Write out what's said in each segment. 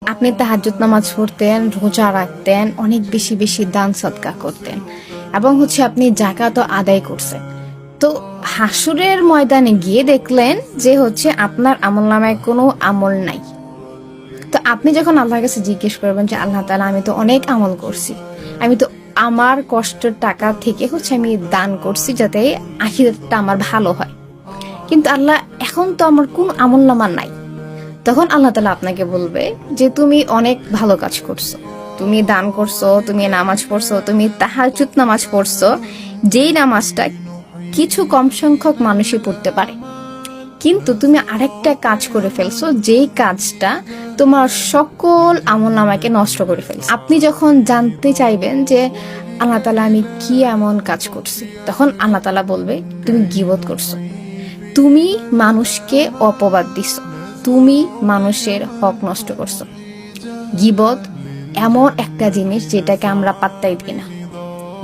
আপনি তাহাজ্জুদ নামাজ পড়তেন, রোজা রাখতেন, অনেক বেশি বেশি দান সদকা করতেন এবং আপনি যাকাতও আদায় করছেন। তো হাসুরের ময়দানে গিয়ে দেখলেন যে আপনার আমলনামায় কোনো আমল নাই। তো আপনি যখন আল্লাহর কাছে জিজ্ঞেস করবেন যে আল্লাহ তাআলা, আমি তো অনেক আমল করছি, আমি তো আমার কষ্টের টাকা থেকে আমি দান করছি যাতে আখিরাতটা আমার ভালো হয়, কিন্তু আল্লাহ এখন তো আমার কোনো আমলনামা নাই। তখন আল্লাহ তাআলা আপনাকে বলবে যে তুমি অনেক ভালো কাজ করছো, তুমি দান করছো, তুমি নামাজ পড়ছো, তুমি তাহাজ্জুদ নামাজ পড়ছো, যেই নামাজটা কিছু কম সংখ্যক মানুষই পড়তে পারে, কিন্তু তুমি আরেকটা কাজ করে ফেলছো যেই কাজটা তোমার সকল আমলনামাকে নষ্ট করে ফেলছে। আপনি যখন জানতে চাইবেন যে আল্লাহ তাআলা আমি কি এমন কাজ করছি, তখন আল্লাহ তাআলা বলবে তুমি গীবত করছো, তুমি মানুষকে অপবাদ দিছো, তুমি মানুষের হক নষ্ট করছো। গীবত এমন একটা জিনিস যেটাকে আমরা পাত্তাই দিই না।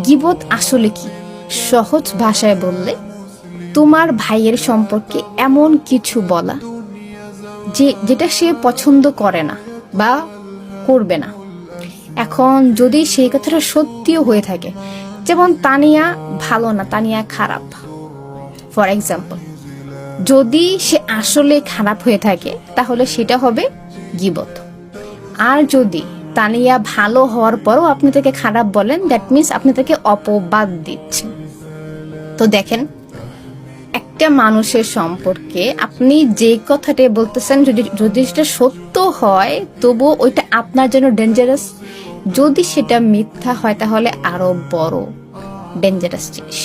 গীবত আসলে কি? সহজ ভাষায় বললে তোমার ভাইয়ের সম্পর্কে এমন কিছু বলা যেটা সে পছন্দ করে না বা করবে না। এখন যদি সেই কথাটা সত্যিও হয়ে থাকে, যেমন তানিয়া ভালো না, তানিয়া খারাপ, ফর এক্সাম্পল, যদি সে আসলে খারাপ হয়ে থাকে তাহলে সেটা হবে গীবত। আর যদি তানিয়া ভালো হওয়ার পরও আপনি তাকে খারাপ বলেন, দ্যাট মিনস আপনি তাকে অপবাদ দিচ্ছেন। তো দেখেন, একটা মানুষের সম্পর্কে আপনি যে কথাটা বলতেছেন যদি সেটা সত্য হয় তবু ওইটা আপনার জন্য ডেঞ্জারাস। যদি সেটা মিথ্যা হয় তাহলে আরো বড় ডেঞ্জারাস জিনিস।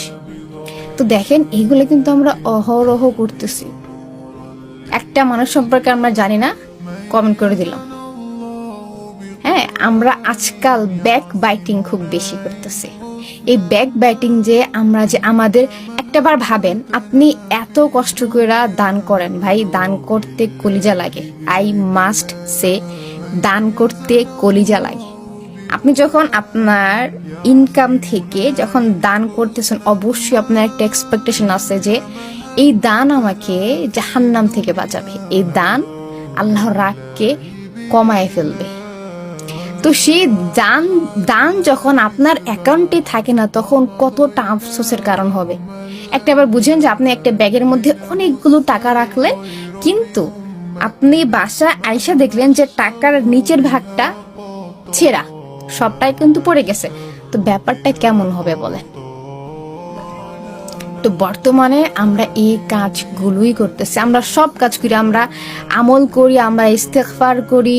তো দেখেন, এগুলো কিন্তু আমরা অহরহ করতেছি। একটা মানুষ সম্পর্কে আমরা জানি না, কমেন্ট করে দিলাম। হ্যাঁ, আমরা আজকাল ব্যাক বাইটিং খুব বেশি করতেছি। এই ব্যাক বাইটিং যে আমাদের একটাবার ভাবেন, আপনি এত কষ্ট করে দান করেন, ভাই দান করতে কলিজা লাগে। আই মাস্ট সে, দান করতে কলিজা লাগে। আপনি যখন আপনার ইনকাম থেকে যখন দান করতেছেন, অবশ্যই আপনার একটা এক্সপেকটেশন আছে যে এই দান আমাকে জাহান্নাম থেকে বাঁচাবে, এই দান আল্লাহর রাগকে কমায় ফেলবে। তো সেই দান যখন আপনার অ্যাকাউন্টে থাকে না, তখন কতটা আফসোসের কারণ হবে। একটা আবার বুঝেন যে আপনি একটা ব্যাগের মধ্যে অনেকগুলো টাকা রাখলেন, কিন্তু আপনি বাসা আইসা দেখলেন যে টাকার নিচের ভাগটা ছেঁড়া, সবটাই কিন্তু পড়ে গেছে। তো ব্যাপারটা কেমন হবে বলেন? তো বর্তমানে আমরা এই কাজগুলোই করতেছি। আমরা সব কাজ করি, আমরা আমল করি, আমরা ইস্তেগফার করি।